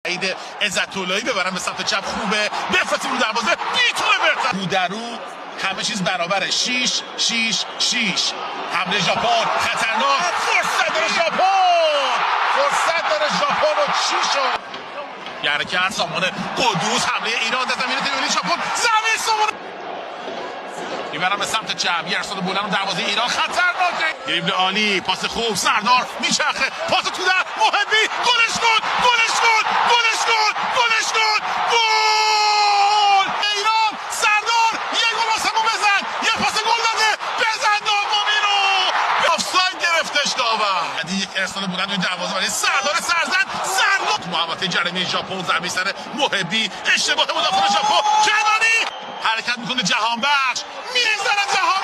عید عزت‌اللهی ببرن به سمت چپ خوبه بفرستیم رو دروازه میتونه برتن رو در رو همه چیز برابره 6 6 6 حمله ژاپن خطرناک فرصت داره ژاپن و چی شد یعنی که هر سامان قدوس حمله ایران در زمین تریولی ژاپن زمین سامان میبرن به سمت چپ یرسان بولن دروازه ایران خطرناکه دریبل عالی پاس خوب سردار میچرخه پاس تو در محبی گلش کن گل ایران سردار یه گل واسمون بزن یه پاس گل داده بزن دومی رو آفساید گرفتش داور بعدی یک ارسال بولن توی دروازه برای سردار تو محوطه جریمه ژاپن ضربه سر محبی اشتباه مدافع ژاپن کنانی حرکت میکنه جهانبخش میزنه جهان